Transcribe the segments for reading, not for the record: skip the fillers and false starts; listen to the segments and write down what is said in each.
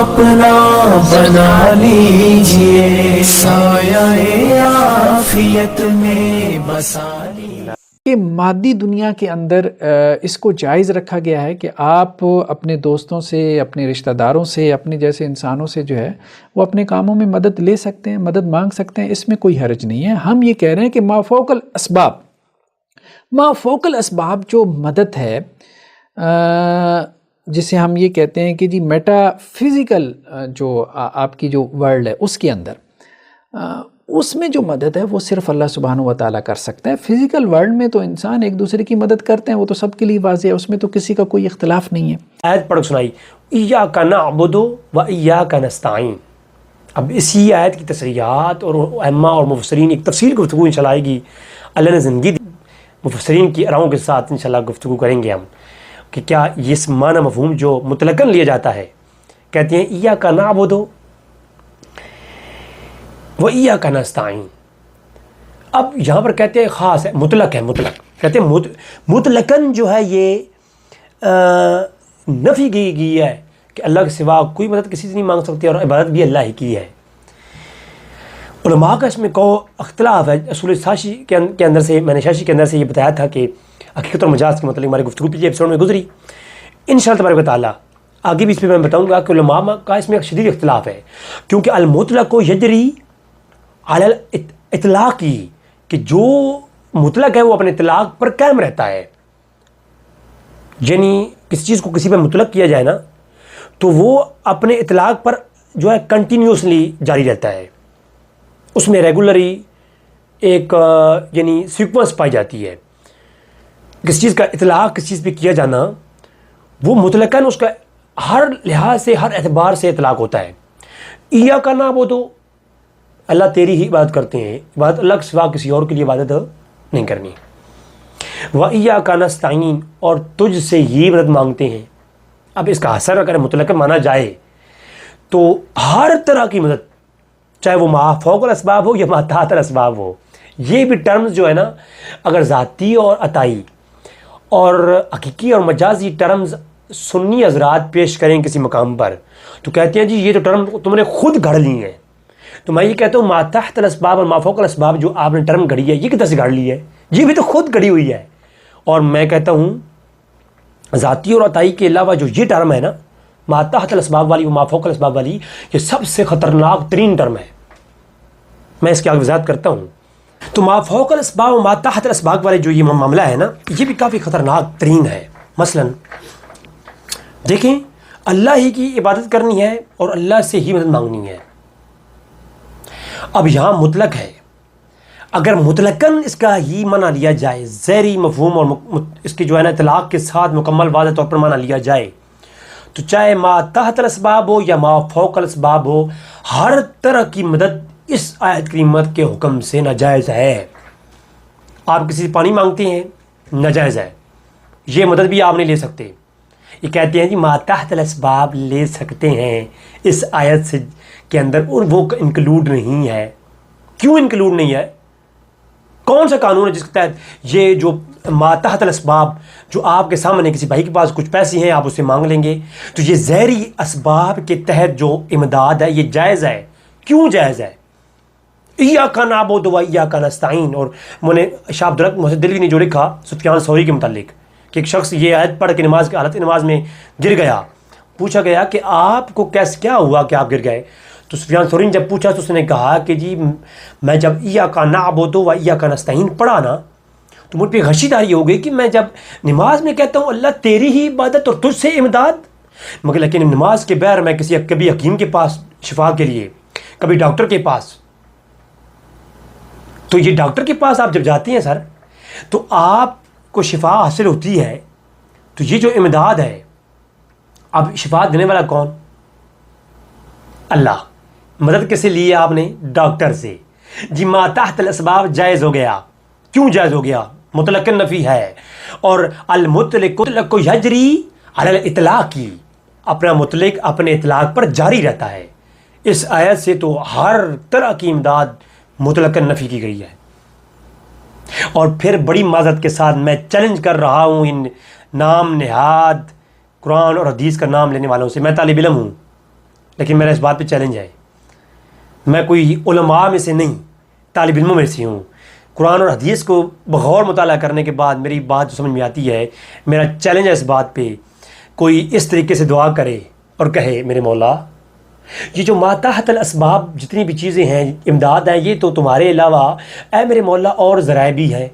अपना बना लीजिए, साया आफियत में बसा लीजिए। कि मादी दुनिया के अंदर इसको जायज़ रखा गया है कि आप अपने दोस्तों से, अपने रिश्तेदारों से, अपने जैसे इंसानों से जो है वो अपने कामों में मदद ले सकते हैं, मदद मांग सकते हैं, इसमें कोई हर्ज नहीं है। हम ये कह रहे हैं कि माफ़ौकल असबाब जो मदद है, जिसे हम ये कहते हैं कि जी मेटाफिज़िकल जो आपकी जो वर्ल्ड है उसके अंदर, उसमें जो मदद है वो सिर्फ अल्लाह सुब्हानहू व तआला कर सकता है। फ़िज़िकल वर्ल्ड में तो इंसान एक दूसरे की मदद करते हैं, वो तो सबके लिए वाज़ेह है, उसमें तो किसी का कोई इख्तिलाफ़ नहीं है। आयत पढ़ सुनाई, इय्याका नअबुदु व इय्याका नस्तईन। अब इसी आयत की तसरीहात और अम्मा और मुफस्सिरीन एक तफसील गुफ्तगू इंशाअल्लाह आएगी। अल्लाह ने ज़िंदगी दी, मुफस्सिरीन की राहों के साथ इंशाअल्लाह गुफ्तगू करेंगे हम कि क्या ये माना मफ़हूम जो मुतलकन लिया जाता है, कहते हैं इय्याका नअबुदु व इय्याका नस्तईन। अब यहाँ पर कहते हैं ख़ास है, मुतलक है, मुतलक कहते हैं मुतलकन जो है ये नफ़ी की गई है कि अल्लाह के सिवा कोई मदद किसी से नहीं मांग सकती और इबादत भी अल्लाह ही की है। उलमा का इसमें अख्तिलाफ़ है। असूल शाशी के अंदर से, मैंने शाशी के अंदर से ये बताया था कि हकीकत और मजाज के मतलब हमारी गुफ्तगू पिछले एपिसोड में गुजरी। इंशाअल्लाह तबारक व तआला आगे भी इस पर मैं बताऊँगा कि उलमा का इसमें एक शदीद इख्तिलाफ़ है, क्योंकि अल मुतलक को यजरी अलल इतलाक़ की, कि जो मुतलक है वो अपने इतलाक़ पर कायम रहता है। यानी किसी चीज़ को किसी पर मुतलक किया जाए ना तो वो अपने इतलाक़ पर जो है कंटिन्यूसली जारी रहता है, उसमें रेगुलरी एक यानी सीक्वेंस पाई जाती है। किसी चीज़ का इतलाक़ किसी चीज़ पे किया जाना वो मुतलकन उसका हर लिहाज से, हर एतबार से इतलाक़ होता है। इय्याका नअबुदु, अल्लाह तेरी ही इबादत करते हैं, इबादत अल्लाह के सिवा किसी और के लिए इबादत नहीं करनी। व इय्याका नस्तईन, और तुझ से ही मदद मांगते हैं। अब इसका असर अगर मुतलकन माना जाए तो हर तरह की मदद, चाहे वो मा फौकल असबाब हो या मा ताहतल असबाब हो, ये भी टर्म्स जो है ना, अगर ज़ाती और अताई और हकीकी और मजाजी टर्म्स सुन्नी हज़रात पेश करें किसी मकाम पर तो कहते हैं जी ये तो टर्म तुमने खुद घड़ ली है। तो मैं ये कहता हूँ मा तहतल असबाब और मा फौकल असबाब जो आपने टर्म घड़ी है ये किधर से घड़ ली है, ये भी तो खुद घड़ी हुई है। और मैं कहता हूँ ज़ाती और अताई के अलावा जो ये टर्म है ना, मा तहतल असबाब वाली, मा फौकल असबाब वाली, ये सबसे ख़तरनाक तरीन टर्म है। मैं इसकी आगे वज़ाहत करता हूँ। तो मा फौकल असबाब और मा तहतल असबाब वाले जो ये मामला है ना, ये भी काफ़ी ख़तरनाक तरीन है। मसलन देखें, अल्लाह ही की इबादत करनी है और अल्लाह से ही मदद मांगनी है। अब यहाँ मुतलक है, अगर मुतलकन इसका ही मना लिया जाए, ज़ैरी मफ़हूम और इसकी जो है ना इतलाक़ के साथ मुकम्मल वाज़ेह तौर पर मना लिया जाए, तो चाहे मा तहतल असबाब हो या मा फौकल असबाब हो, हर तरह की मदद इस आयत करीमत के हुक्म से नाजायज़ है। आप किसी से पानी मांगते हैं, नाजायज़ है, ये मदद भी आप नहीं ले सकते। ये कहते हैं जी मा तहतल असबाब ले सकते हैं इस आयत से के अंदर, और वो इंक्लूड नहीं है। क्यों इंक्लूड नहीं है? कौन सा कानून है जिसके तहत ये जो मा तहतल असबाब, जो आपके सामने किसी भाई के पास कुछ पैसे हैं आप उससे मांग लेंगे, तो ये ज़हरी असबाब के तहत जो इमदाद है ये जायज़ है। क्यों जायज़ है? इय्याका नअबुदु व इय्याका नस्तईन। और मैंने शाह अब्दुल हक मोहसिन दिलवी ने जो लिखा सुफियान सौरी के मुतालिक कि एक शख्स ये आयत पढ़ के नमाज की हालत नमाज में गिर गया, पूछा गया कि आपको कैसे क्या हुआ कि आप गिर गए? तो सुफियान सौरी ने जब पूछा तो उसने कहा कि जी मैं जब इय्याका नअबुदु व इय्याका नस्तईन पढ़ा ना तो मुझ पर गशीदारी हो गई कि मैं जब नमाज में कहता हूँ अल्लाह तेरी ही इबादत और तुझसे इमदाद, मगर लेकिन नमाज के बगैर मैं कभी हकीम के पास शिफा के लिए, कभी डॉक्टर के पास, तो ये डॉक्टर के पास आप जब जाते हैं सर तो आपको शिफा हासिल होती है, तो ये जो इमदाद है, अब शिफा देने वाला कौन? अल्लाह। मदद किसे ली है आपने? डॉक्टर से। जी मा तहतल असबाब जायज़ हो गया। क्यों जायज़ हो गया? मुतलकन नफ़ी है। और अल मुतलक को यजरी अलल इतलाक़ की, अपना मुतलक अपने इतलाक़ पर जारी रहता है। इस आयत से तो हर तरह की इमदाद मुतलकन नफ़ी की गई है। और फिर बड़ी माज़रत के साथ मैं चैलेंज कर रहा हूँ इन नाम नेहाद कुरान और हदीस का नाम लेने वालों से, मैं तालिब इल्म हूँ, लेकिन मेरा इस बात पे चैलेंज है, मैं कोई उलमा में से नहीं, तालिब इल्मों में से हूँ। कुरान और हदीस को बगौर मुताला करने के बाद मेरी बात जो समझ में आती है, मेरा चैलेंज है इस बात पे, कोई इस तरीके से दुआ करे और कहे मेरे मौला ये जो माताहतल असबाब जितनी भी चीज़ें हैं, इमदाद हैं, ये तो तुम्हारे अलावा ऐ मेरे मौला और ज़राए भी हैं।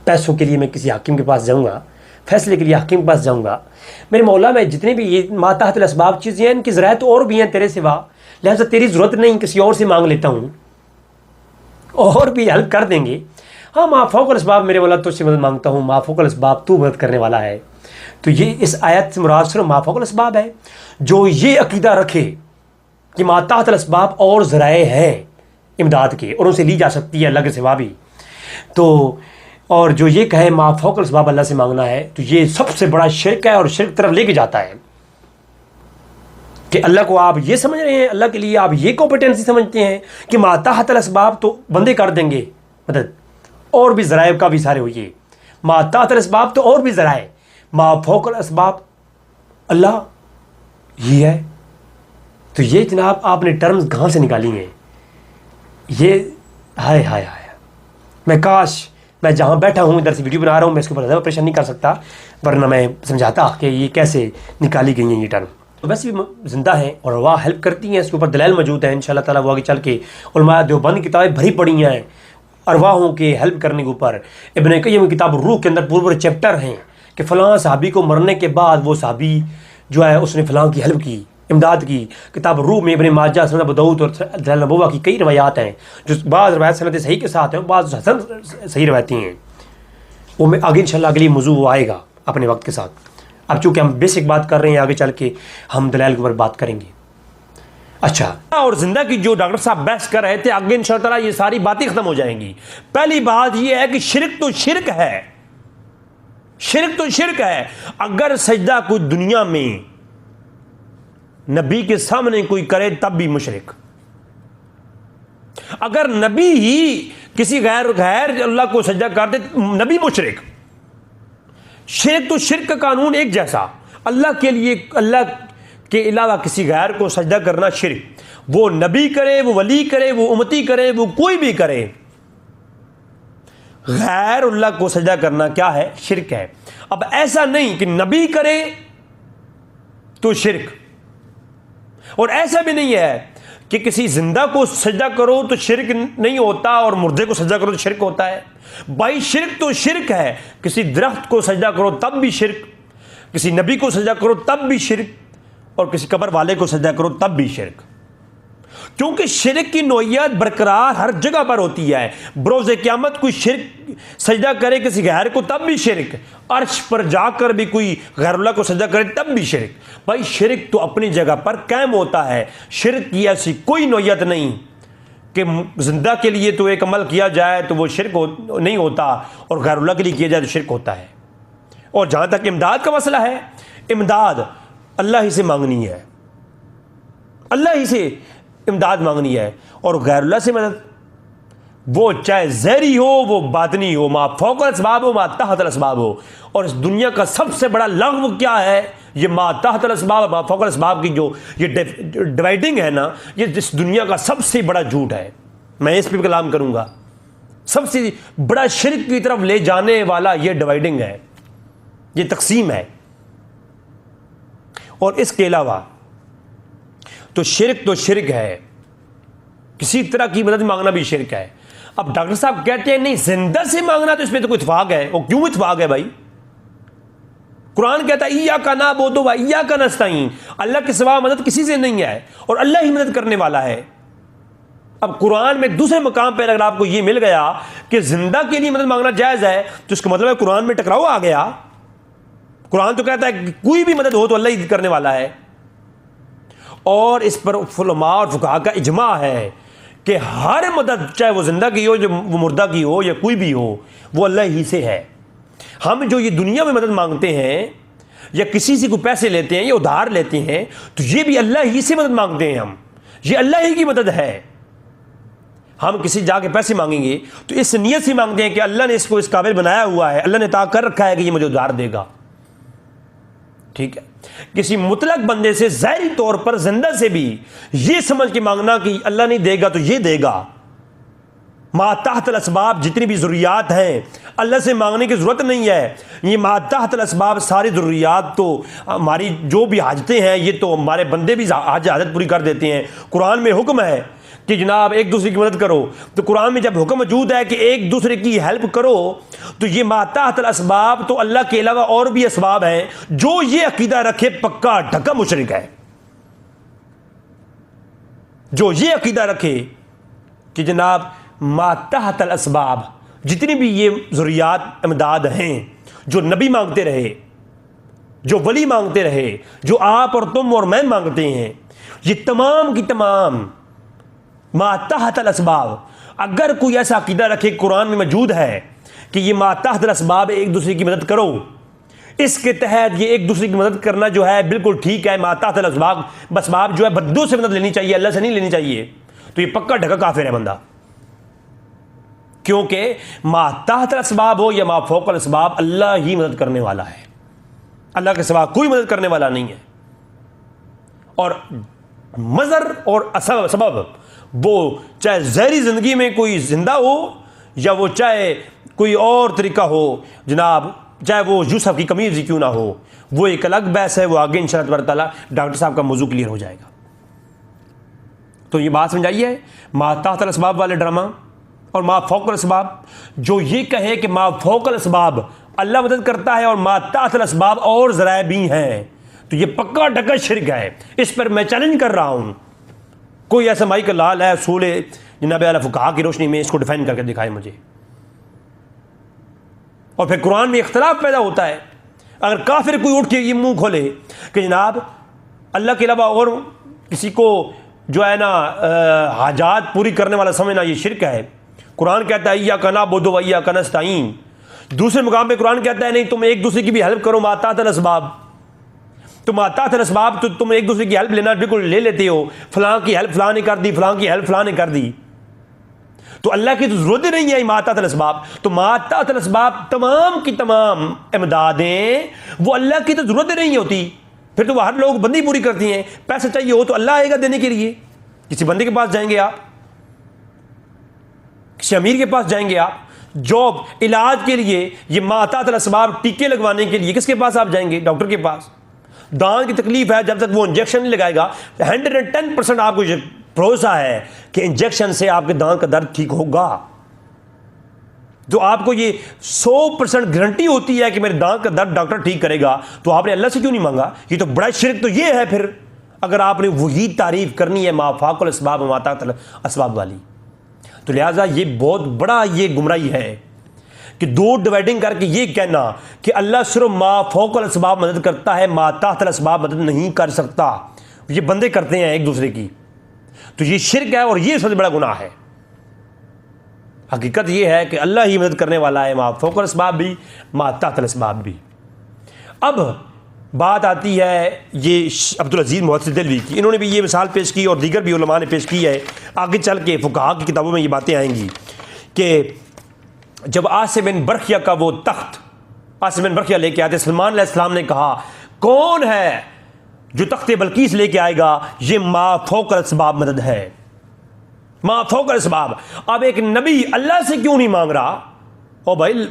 पैसों के लिए मैं किसी हाकिम के पास जाऊँगा, फैसले के लिए हाकिम के पास जाऊँगा, मेरे मौला मैं जितनी भी ये माताहतल असबाब चीज़ें हैं इनकी ज़राए तो और भी हैं तेरे सिवा, लिहाजा तेरी ज़रूरत नहीं, किसी और से मांग लेता हूँ और भी हेल्प कर देंगे। हाँ माफ़ौक़ल असबाब मेरे मौला तुझसे मदद मांगता हूँ, माफ़ौक़ल असबाब तू मदद करने वाला है। तो ये इस आयत से मुराद सिर्फ माफ़ौक़ल असबाब है। जो ये अकीदा रखे कि माताहतल असबाब और ज़राए हैं इमदाद के और उनसे ली जा सकती है अल्लाह के सिवा भी, तो और जो ये कहे माफ़ौक़ल असबाब अल्लाह से मांगना है, तो ये सबसे बड़ा शिर्क है और शिर्क तरफ लेके जाता है कि अल्लाह को आप ये समझ रहे हैं, अल्लाह के लिए आप ये कॉम्पिटेंसी समझते हैं कि माताहतल असबाब तो बंदे कर देंगे मदद, और भी ज़राए का भी सारे होइए, माताहतल असबाब तो और भी ज़राए, माफ़ौक़ल असबाब अल्लाह ही है। तो ये जनाब आपने टर्म्स कहाँ से निकाली हैं? ये हाय हाय हाय, मैं काश मैं जहाँ बैठा हूँ इधर से वीडियो बना रहा हूँ, मैं इसके ऊपर ज़्यादा ऑपरेशन नहीं कर सकता, वरना मैं समझाता कि ये कैसे निकाली गई हैं ये टर्म। तो वैसे भी ज़िंदा हैं और वाह हेल्प करती हैं, इसके ऊपर दलाइल मौजूद हैं इंशाअल्लाह ताला। वो आगे चल के उलमा देवबंद किताबें भरी पड़ी हैं अरवाहों के हेल्प करने के ऊपर। इब्न क़य्यिम की किताब रूह के अंदर पूरे चैप्टर हैं कि फ़लाँ सहाबी को मरने के बाद वो सहाबी जो है उसने फ़लाँ की हेल्प की, इमदाद की। किताब रूह में इब्न माजा, सनद अबू दाऊद और दलाइल नबुव्वा की कई रवायात हैं, जो बाज़ रवायात सनद सही के साथ हैं, बाज़ हसन सही रवायतें हैं। वो मैं आगे इंशाअल्लाह अगली मौजू आएगा अपने वक्त के साथ। अब चूँकि हम बेसिक बात कर रहे हैं, आगे चल के हम दलाइल के ऊपर बात करेंगे। अच्छा, और जिंदा की जो डॉक्टर साहब बहस कर रहे थे, आगे इंशाअल्लाह ताला ये सारी बातें खत्म हो जाएंगी। पहली बात ये है कि शिरक तो शिरक है, शिरक तो शिरक है। अगर सजदा कोई दुनिया में नबी के सामने कोई करे तब भी मुशरिक, अगर नबी ही किसी गैर अल्लाह को सजदा कर दे नबी मुशरिक। शिरक तो शिरक का कानून एक जैसा, अल्लाह के लिए अल्लाह के अलावा किसी गैर को सजदा करना शिरक, वो नबी करे, वो वली करे, वो उम्मती करे, वो कोई भी करे, गैर अल्लाह को सजदा करना क्या है? शिरक है। अब ऐसा नहीं कि नबी करे तो शिरक, और ऐसा भी नहीं है कि किसी जिंदा को सजदा करो तो शिरक नहीं होता और मुर्दे को सजदा करो तो शिरक होता है। भाई शिरक तो शिरक है, किसी दरख्त को सजदा करो तब भी शिरक, किसी नबी को सजदा करो तब भी शिरक, और किसी कब्र वाले को सजदा करो तब भी शिरक। क्योंकि शिरक की नौइयत बरकरार हर जगह पर होती है। बरोज़े क़यामत कोई शिरक सजदा करे किसी गैर को तब भी शिरक, अर्श पर जाकर भी कोई गैरुल्लाह को सजदा करे तब भी शिरक। भाई शिरक तो अपनी जगह पर कायम होता है। शिरक की ऐसी कोई नौइयत नहीं कि जिंदा के लिए तो एक अमल किया जाए तो वो शिरक नहीं होता और गैरुल्लाह के लिए किया जाए तो शिरक होता है। और जहाँ तक इमदाद का मसला है, इमदाद अल्लाह ही से मांगनी है, अल्लाह ही से इमदाद मांगनी है, और गैरुल्लाह से मदद वो चाहे ज़हरी हो वो बातनी हो, मा फौक़ल असबाब हो मा तहतल असबाब हो। और इस दुनिया का सबसे बड़ा लग़्व क्या है? ये मा तहतल असबाब मा फौक़ल असबाब की जो ये डिवाइडिंग है ना, ये इस दुनिया का सबसे बड़ा झूठ है। मैं इस पर कलाम करूँगा। सबसे बड़ा शिरक की तरफ ले जाने वाला ये डिवाइडिंग है, ये तकसीम है। और इसके अलावा तो शिरक है, किसी तरह की मदद मांगना भी शिरक है। अब डॉक्टर साहब कहते हैं नहीं जिंदा से मांगना तो इसमें तो कोई इत्फाक है। और क्यों इत्फाक है भाई? कुरान कहता है इय्याका नअबुदु व इय्याका नस्तईन, अल्लाह के सिवा मदद किसी से नहीं है और अल्लाह ही मदद करने वाला है। अब कुरान में दूसरे मकाम पर अगर आपको यह मिल गया कि जिंदा के लिए मदद मांगना जायज़ है तो इसका मतलब है कुरान में टकराव आ गया। कुरान तो कहता है कि कोई भी मदद हो तो अल्लाह ही करने वाला है, और इस पर उलमा और फुक़हा का इजमा है कि हर मदद चाहे वो जिंदा की हो, जो वो मुर्दा की हो या कोई भी हो, वो अल्लाह ही से है। हम जो ये दुनिया में मदद मांगते हैं या किसी से कोई पैसे लेते हैं या उधार लेते हैं तो ये भी अल्लाह ही से मदद मांगते हैं हम, ये अल्लाह ही की मदद है। हम किसी जाके पैसे मांगेंगे तो इस नीयत से मांगते हैं कि अल्लाह ने इसको इस काबिल बनाया हुआ है, अल्लाह ने ता कर रखा है कि ये मुझे उधार देगा। ठीक है, किसी मुतलक बंदे से ज़ाहिरी तौर पर जिंदा से भी ये समझ के मांगना कि अल्लाह नहीं देगा तो ये देगा, मातहतल असबाब जितनी भी ज़रूरियात हैं अल्लाह से मांगने की ज़रूरत नहीं है। ये मातहतल असबाब सारी ज़रूरियात तो हमारी जो भी हाजतें हैं ये तो हमारे बंदे भी हाजत पूरी कर देते हैं। कुरान में हुक्म है कि जनाब एक दूसरे की मदद करो, तो कुरान में जब हुक्म मौजूद है कि एक दूसरे की हेल्प करो, तो ये मातहतल असबाब तो अल्लाह के अलावा और भी असबाब हैं। जो ये अकीदा रखे पक्का ढक्का मुशरिक है। जो ये अकीदा रखे कि जनाब मातहतल असबाब जितनी भी ये ज़रूरियात इमदाद हैं जो नबी मांगते रहे, जो वली मांगते रहे, जो आप और तुम और मैं मांगते हैं, ये तमाम की तमाम मातहतल असबाब, अगर कोई ऐसा अकीदा रखे कुरान में मौजूद है कि ये मातहतल असबाब एक दूसरे की मदद करो, इसके तहत ये एक दूसरे की मदद करना जो है बिल्कुल ठीक है। मातहतल असबाब जो है बंदों से मदद लेनी चाहिए, अल्लाह से नहीं लेनी चाहिए, तो ये पक्का ढका काफिर है बंदा। क्योंकि मातहतल असबाब हो या माफौकल असबाब, अल्लाह ही मदद करने वाला है, अल्लाह के सिवा कोई मदद करने वाला नहीं है। और मज़र और सबब वो चाहे ज़हरी ज़िंदगी में कोई ज़िंदा हो या वो चाहे कोई और तरीका हो जनाब, चाहे वो यूसुफ की कमीज़ ही क्यों ना हो, वो एक अलग बहस है, वो आगे इंशाअल्लाह ताला डॉक्टर साहब का मौजू क्लियर हो जाएगा। तो ये बात समझाइए, मातहतल असबाब वाले ड्रामा और माफौकल असबाब, जो ये कहे कि माफौकल असबाब अल्लाह मदद करता है और मातहतल असबाब और ज़राए भी हैं, तो ये पक्का ढक्का शिरक है। इस पर मैं चैलेंज कर रहा हूँ, कोई ऐसा माई का लाल है सूले जनाब आला फुकाहा की रोशनी में इसको डिफाइन करके दिखाए मुझे। और फिर कुरान में इख्तलाफ पैदा होता है। अगर काफिर कोई उठ के ये मुंह खोले कि जनाब अल्लाह के अलावा और किसी को जो है ना हाजात पूरी करने वाला समझना ये शिरक है। कुरान कहता है या कना बोदो वैया कनस्ताइन, दूसरे मुकाम पे कुरान कहता है नहीं तुम एक दूसरे की भी हेल्प करो, मातहतल असबाब, तो मातहतल असबाब तो तुम एक दूसरे की हेल्प लेना बिल्कुल ले लेते हो, फलां की हेल्प फलां ने कर दी, फलां की हेल्प फलां ने कर दी, तो अल्लाह की तो जरूरत ही नहीं है मातहतल असबाब। तो मातहतल असबाब तमाम की तमाम इमदादें वो अल्लाह की तो जरूरत ही नहीं होती, फिर तो हर लोग बंदी पूरी करती हैं। पैसा चाहिए हो तो अल्लाह आएगा देने के लिए, किसी बंदे के पास जाएंगे आप, किसी अमीर के पास जाएंगे आप, जॉब इलाज के लिए ये मातहतल असबाब टीके लगवाने के लिए किसके पास आप जाएंगे? डॉक्टर के पास। दांत की तकलीफ है, जब तक वो इंजेक्शन नहीं लगाएगा 110% आपको भरोसा है कि इंजेक्शन से आपके दांत का दर्द ठीक होगा। तो आपको ये 100% गारंटी होती है कि मेरे दांत का दर्द डॉक्टर ठीक करेगा, तो आपने अल्लाह से क्यों नहीं मांगा? ये तो बड़ा शिरक तो ये है फिर, अगर आपने वही तारीफ करनी है माफाकुल असबाब मातहतल असबाब वाली। तो लिहाजा ये बहुत बड़ा ये गुमराही है कि दो डिवाइडिंग करके ये कहना कि अल्लाह सिर्फ माफौकल असबाब मदद करता है, मातहतल असबाब मदद नहीं कर सकता, ये बंदे करते हैं एक दूसरे की, तो ये शिरक है और ये सबसे बड़ा गुनाह है। हकीकत ये है कि अल्लाह ही मदद करने वाला है, माफौकल असबाब भी मातहतल असबाब भी। अब बात आती है ये अब्दुल अजीज़ मुहस्सिन दिलवी की, इन्होंने भी ये मिसाल पेश की और दीगर भी उलमा ने पेश की है। आगे चल के फुक़हा की किताबों में ये बातें आएंगी कि जब आसिम बिन बरखिया का वो तख्त आसिम बिन बरखिया लेके आते, सलमान अलैहिस्सलाम ने कहा कौन है जो तख्त बल्कीस लेके आएगा? ये माफौकल असबाब मदद है, माफौकल असबाब। अब एक नबी अल्लाह से क्यों नहीं मांग रहा? ओ भाई,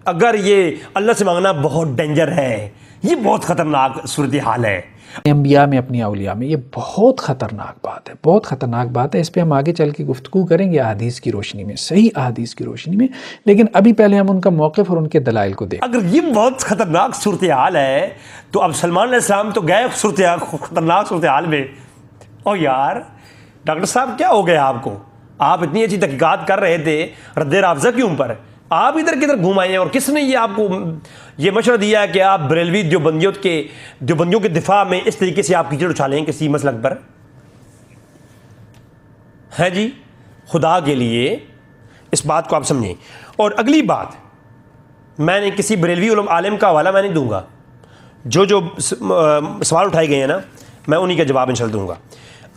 अगर ये अल्लाह से मांगना बहुत डेंजर है, ये बहुत ख़तरनाक सूरत हाल है अंबिया में, अपनी औलिया में, ये बहुत ख़तरनाक बात है, बहुत ख़तरनाक बात है। इस पर हम आगे चल के गुफ्तगू करेंगे अहादीस की रोशनी में, सही अहादीस की रोशनी में, लेकिन अभी पहले हम उनका मौक़िफ़ और उनके दलाइल को देखें। अगर ये बहुत ख़तरनाक सूरत हाल है तो अब सलमान अलैहिस्सलाम तो गए ख़तरनाक सूरत हाल में। और यार डॉक्टर साहब क्या हो गया आपको? आप इतनी अच्छी तहक़ीक़ात कर रहे थे रद्द राफ़ज़ा के ऊपर, आप इधर किधर घूम आए हैं? और किसने ये आपको ये मशवरा दिया है कि आप बरेलवी देवबंदियों के दिफा में इस तरीके से आप कीचड़ उछालें किसी मसलक पर? है जी, खुदा के लिए इस बात को आप समझें। और अगली बात, मैंने किसी बरेलवी आलिम का हवाला मैं नहीं दूंगा, जो सवाल उठाए गए हैं ना, मैं उन्हीं का जवाब इंशाअल्लाह दूंगा।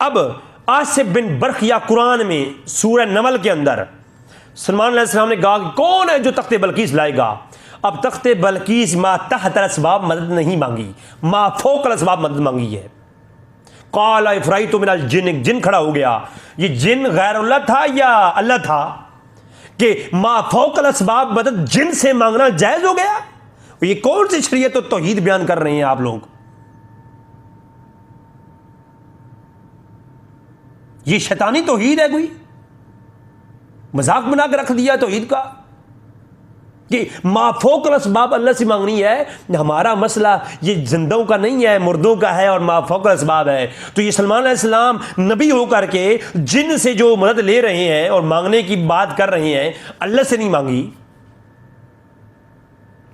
अब आसिम बिन बरखिया कुरान में सूरह नमल के अंदर सलमान अलैहिस्सलाम ने कहा कि कौन है जो तख्ते बल्कीस लाएगा? अब तख्ते बल्कीस मा तहतल असबाब मदद नहीं मांगी, मा फौकल असबाब मदद मांगी है। काला इफ़राइतु मिनल जिन, एक जिन खड़ा हो गया। ये जिन गैरुल्लाह था या अल्लाह था कि मा फौकल असबाब मदद जिन से मांगना जायज़ हो गया? ये कौन सी शरीयत और तौहीद बयान कर रहे हैं आप लोग? ये शैतानी तौहीद है, कोई मजाक बना के रख दिया तौहीद का कि माफोकल असबाब अल्लाह से मांगनी है। हमारा मसला ये जिंदों का नहीं है, मुर्दों का है और माफोकल असबाब है। तो ये सलमान अलैहिस्सलाम नबी होकर के जिन से जो मदद ले रहे हैं और मांगने की बात कर रहे हैं, अल्लाह से नहीं मांगी।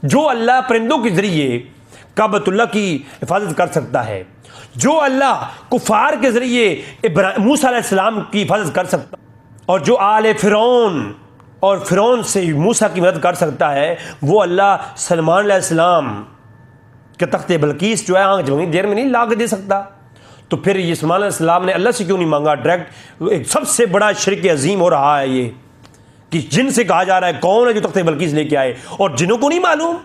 जो अल्लाह परिंदों के जरिए काबतुल्लाह की हिफाजत कर सकता है, जो अल्लाह कुफार के जरिए मूसा अलैहिस्सलाम की हिफाजत कर सकता, और जो आले फिरौन और फिरौन से मूसा की मदद कर सकता है, वो अल्लाह सलमान अलैहिस्सलाम के तख्ते बल्कीस जो है आंख झपकने देर में नहीं ला के दे सकता। तो फिर ये सलमान अलैहिस्सलाम ने अल्लाह से क्यों नहीं मांगा डायरेक्ट? एक सबसे बड़ा शिरक अजीम हो रहा है ये कि जिन से कहा जा रहा है कौन है जो तख्ते बल्कीस लेके आए, और जिनों को नहीं मालूम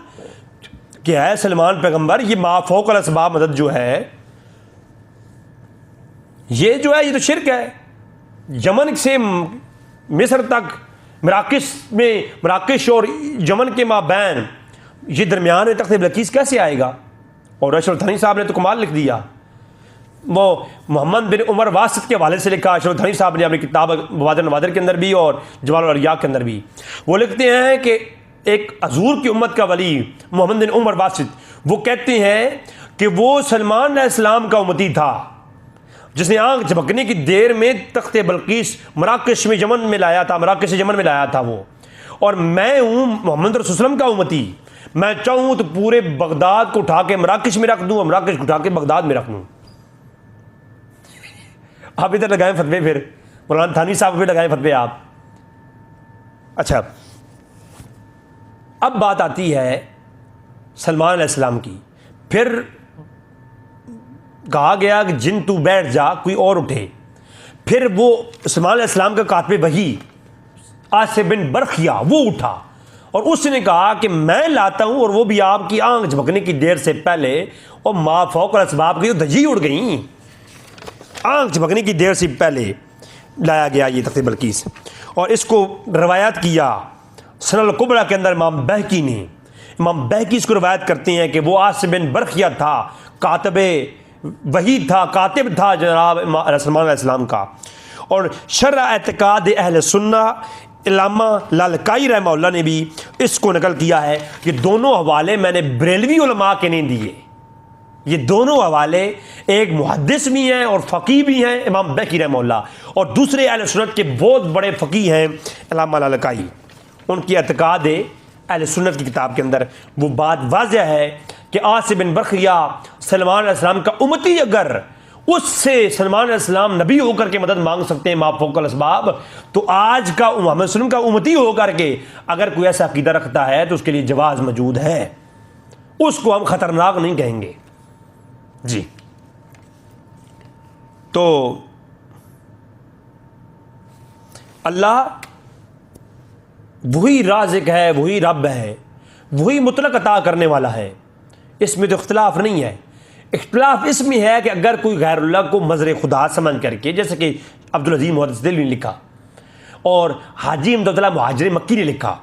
कि है सलमान पैगंबर। ये माफौकल असबाब मदद जो है, ये जो है ये तो शिरक है। यमन से मिस्र तक, मराकश और यमन के माबैन ये दरमियान में तख्ते बल्कीस कैसे आएगा? और अशरफ थानी साहब ने तो कमाल लिख दिया। वो मोहम्मद बिन उमर वासित के हवाले से लिखा अशरफ थानी साहब ने अपनी किताब बवादिर नवादिर के अंदर भी और जवाल अरिया के अंदर भी। वो लिखते हैं कि एक हजूर की उम्मत का वली मोहम्मद बिन उमर वासित, वो कहते हैं कि वो सलमान अलैहिस्सलाम का उम्मती था जिसने आंख झपकने की देर में तख्ते बल्कीस मराकश में यमन में लाया था, मराकश से यमन में लाया था वो। और मैं हूँ मोहम्मद रसूलुल्लाह का उम्मती, मैं चाहूँ तो पूरे बगदाद को उठा के मराकश में रख दूँ और मराकश को उठा के बगदाद में रख दूँ। आप इधर लगाएं फतवे, फिर मौलाना थानी साहब भी लगाएं फतवे आप। अच्छा, अब बात आती है सलमान अलैहिस्सलाम की। फिर कहा गया कि जिन तू बैठ जा, कोई और उठे। फिर वो सलमान अलैहिस्सलाम का कातिब वही आसिफ बिन बरखिया वो उठा और उसने कहा कि मैं लाता हूं, और वो भी आपकी आंख झपकने की देर से पहले। और मा फौकल असबाब की तो धज्जी उड़ गई, आंख झपकने की देर से पहले लाया गया ये तख्ते बल्कीस। और इसको रवायत किया सनल कुबरा के अंदर इमाम बहकी ने। इमाम बहकी इसको रवायत करते हैं कि वो आसिफ बिन बरखिया था, कातिब वही था, कातिब था जनाब सलमान अलैहिस्सलाम का। और शरअ एतकाद अहले सुन्ना इलामा लालकाई रहमहुल्लाह ने भी इसको नकल किया है। ये दोनों हवाले मैंने बरेलवी उलमा के नहीं दिए, ये दोनों हवाले एक मुहद्दिस भी हैं और फ़कीह भी हैं इमाम बहकी रहमहुल्लाह, और दूसरे अहले सुन्नत के बहुत बड़े फ़कीह हैं इलामा लालकाई। उनकी एतकाद अहले सुन्नत की किताब के अंदर वो बात वाज़ह है कि आसिफ बिन बरखिया सलमान अलैहिस्सलाम का उम्मती, अगर उससे सलमान अलैहिस्सलाम नबी होकर के मदद मांग सकते हैं माफौकल असबाब, तो आज का मोहम्मद सल्लल्लाहु अलैहि वसल्लम का उम्मती होकर के अगर कोई ऐसा अकीदा रखता है तो उसके लिए जवाज़ मौजूद है, उसको हम ख़तरनाक नहीं कहेंगे जी। तो अल्लाह वही राज़िक है, वही रब है, वही मुतलक अता करने वाला है, इसमें तो इख्तिलाफ नहीं है। इख्तिलाफ इसमें है कि अगर कोई गैरुल्लाह को मज़र खुदा समझ करके, जैसे कि अब्दुल अज़ीम मुहद्दिस दिलवी ने लिखा और हाजी इमदादुल्लाह मुहाजिर मक्की ने लिखा,